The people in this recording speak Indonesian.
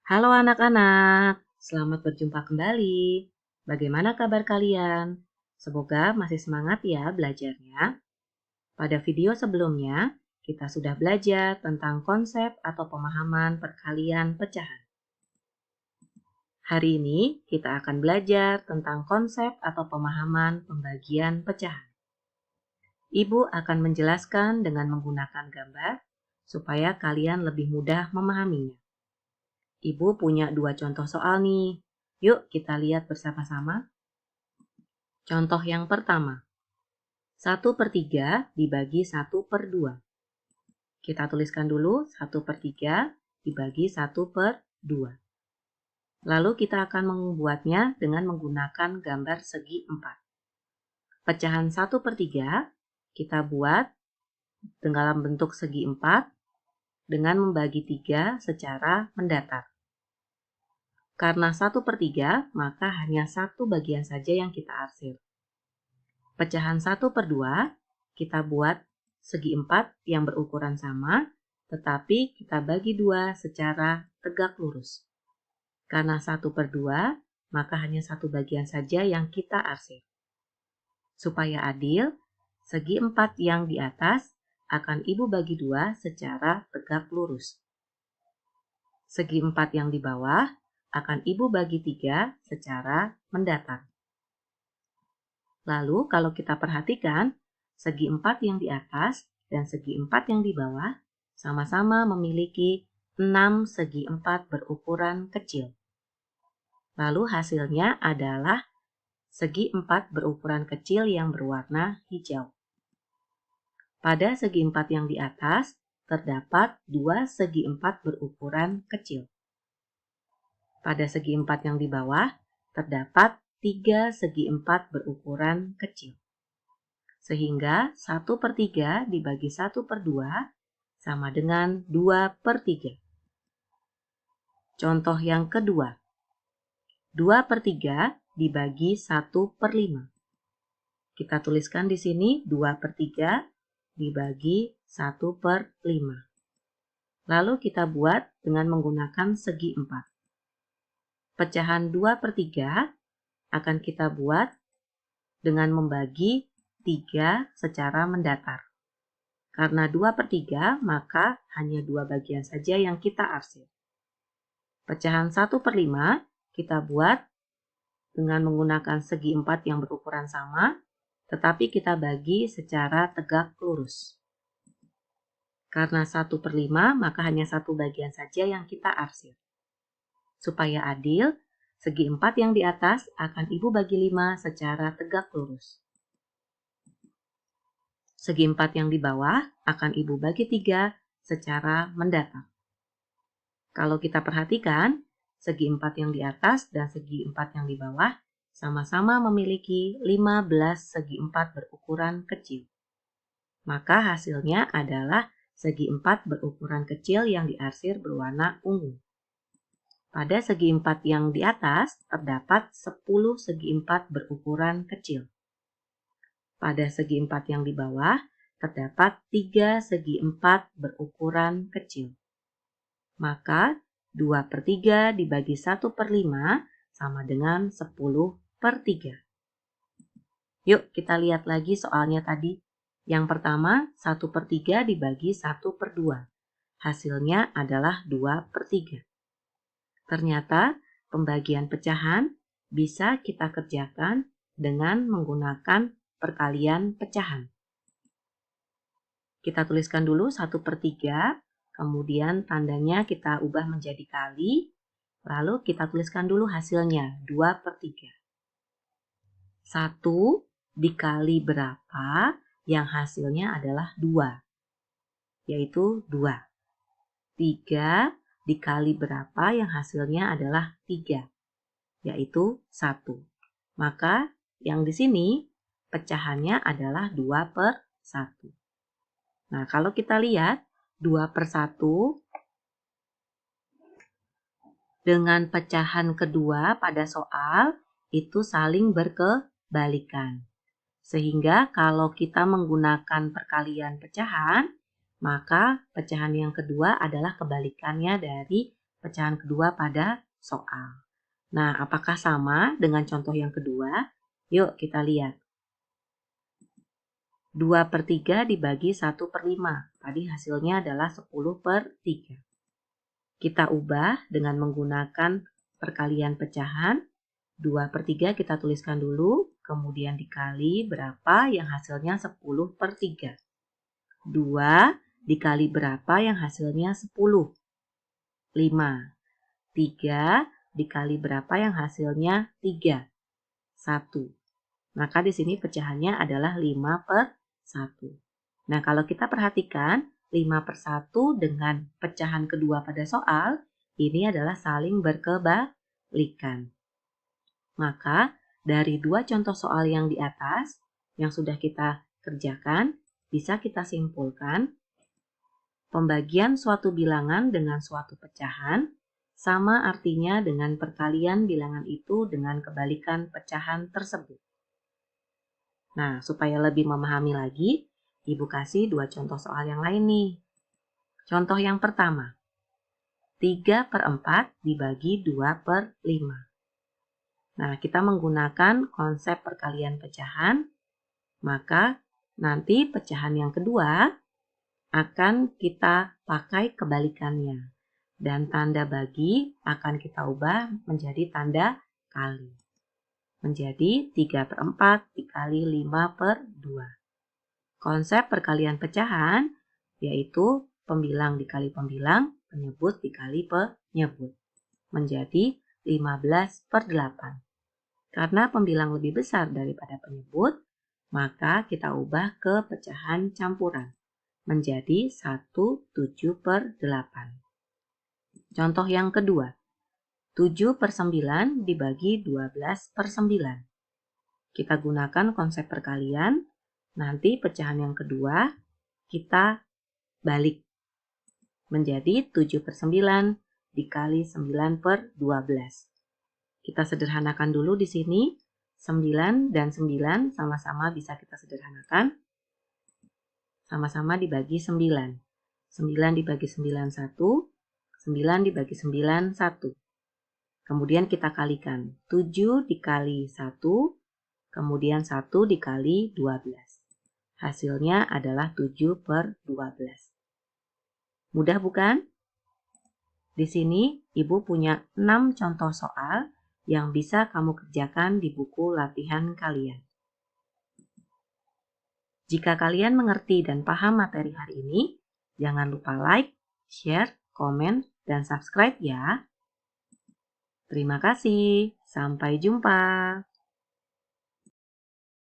Halo anak-anak, selamat berjumpa kembali. Bagaimana kabar kalian? Semoga masih semangat ya belajarnya. Pada video sebelumnya, kita sudah belajar tentang konsep atau pemahaman perkalian pecahan. Hari ini kita akan belajar tentang konsep atau pemahaman pembagian pecahan. Ibu akan menjelaskan dengan menggunakan gambar supaya kalian lebih mudah memahaminya. Ibu punya dua contoh soal nih. Yuk kita lihat bersama-sama. Contoh yang pertama, 1/3 dibagi 1/2. Kita tuliskan dulu 1/3 dibagi 1/2. Lalu kita akan membuatnya dengan menggunakan gambar segi 4. Pecahan 1/3 kita buat dalam bentuk segi 4 dengan membagi 3 secara mendatar. Karena 1/3, maka hanya satu bagian saja yang kita arsir. Pecahan 1/2 kita buat segi 4 yang berukuran sama, tetapi kita bagi 2 secara tegak lurus. Karena 1/2, maka hanya satu bagian saja yang kita arsir. Supaya adil, segi 4 yang di atas akan Ibu bagi 2 secara tegak lurus. Segi 4 yang di bawah akan Ibu bagi 3 secara mendatar. Lalu kalau kita perhatikan, segi 4 yang di atas dan segi 4 yang di bawah sama-sama memiliki 6 segi 4 berukuran kecil. Lalu hasilnya adalah segi 4 berukuran kecil yang berwarna hijau. Pada segi 4 yang di atas terdapat 2 segi 4 berukuran kecil. Pada segi 4 yang di bawah terdapat 3 segi 4 berukuran kecil. Sehingga 1/3 dibagi 1/2 sama dengan 2/3. Contoh yang kedua, 2/3 dibagi 1/5. Kita tuliskan di sini 2/3 dibagi 1/5. Lalu kita buat dengan menggunakan segi 4. Pecahan 2/3 akan kita buat dengan membagi 3 secara mendatar. Karena 2/3, maka hanya 2 bagian saja yang kita arsir. Pecahan 1/5 kita buat dengan menggunakan segi 4 yang berukuran sama, tetapi kita bagi secara tegak lurus. Karena 1/5, maka hanya satu bagian saja yang kita arsir. Supaya adil, segi 4 yang di atas akan Ibu bagi 5 secara tegak lurus. Segi 4 yang di bawah akan Ibu bagi 3 secara mendatar. Kalau kita perhatikan, segi 4 yang di atas dan segi 4 yang di bawah sama-sama memiliki 15 segi 4 berukuran kecil. Maka hasilnya adalah segi 4 berukuran kecil yang diarsir berwarna ungu. Pada segi 4 yang di atas terdapat 10 segi 4 berukuran kecil. Pada segi 4 yang di bawah terdapat 3 segi 4 berukuran kecil. Maka 2/3 dibagi 1/5 sama dengan 10/3. Yuk kita lihat lagi soalnya tadi. Yang pertama 1/3 dibagi 1/2. Hasilnya adalah 2/3. Ternyata pembagian pecahan bisa kita kerjakan dengan menggunakan perkalian pecahan. Kita tuliskan dulu 1/3, kemudian tandanya kita ubah menjadi kali, lalu kita tuliskan dulu hasilnya, 2/3. 1 dikali berapa yang hasilnya adalah 2, yaitu 2. 3 dikali berapa yang hasilnya adalah 3, yaitu 1. Maka yang di sini pecahannya adalah 2/1. Nah, kalau kita lihat 2/1 dengan pecahan kedua pada soal itu saling berkebalikan. Sehingga kalau kita menggunakan perkalian pecahan, maka pecahan yang kedua adalah kebalikannya dari pecahan kedua pada soal. Nah, apakah sama dengan contoh yang kedua? Yuk kita lihat. 2/3 dibagi 1/5. Tadi hasilnya adalah 10/3. Kita ubah dengan menggunakan perkalian pecahan. 2/3 kita tuliskan dulu, kemudian dikali berapa yang hasilnya 10/3. 2 dikali berapa yang hasilnya 10? 5. 3 dikali berapa yang hasilnya 3? 1. Maka di sini pecahannya adalah 5/1. Nah, kalau kita perhatikan 5/1 dengan pecahan kedua pada soal, ini adalah saling berkebalikan. Maka dari dua contoh soal yang di atas, yang sudah kita kerjakan, bisa kita simpulkan pembagian suatu bilangan dengan suatu pecahan sama artinya dengan perkalian bilangan itu dengan kebalikan pecahan tersebut. Nah, supaya lebih memahami lagi, Ibu kasih dua contoh soal yang lain nih. Contoh yang pertama, 3/4 dibagi 2/5. Nah, kita menggunakan konsep perkalian pecahan, maka nanti pecahan yang kedua akan kita pakai kebalikannya. Dan tanda bagi akan kita ubah menjadi tanda kali. Menjadi 3/4 dikali 5/2. Konsep perkalian pecahan yaitu pembilang dikali pembilang, penyebut dikali penyebut. Menjadi 15/8. Karena pembilang lebih besar daripada penyebut, maka kita ubah ke pecahan campuran. Menjadi 1/7/8. Contoh yang kedua. 7/9 dibagi 12/9. Kita gunakan konsep perkalian, nanti pecahan yang kedua kita balik. Menjadi 7/9 dikali 9/12. Kita sederhanakan dulu di sini. 9 dan 9 sama-sama bisa kita sederhanakan. Sama-sama dibagi 9. 9 dibagi 9, 1. 9 dibagi 9, 1. Kemudian kita kalikan. 7 dikali 1, kemudian 1 dikali 12. Hasilnya adalah 7/12. Mudah bukan? Di sini Ibu punya 6 contoh soal yang bisa kamu kerjakan di buku latihan kalian. Jika kalian mengerti dan paham materi hari ini, jangan lupa like, share, komen, dan subscribe ya. Terima kasih. Sampai jumpa.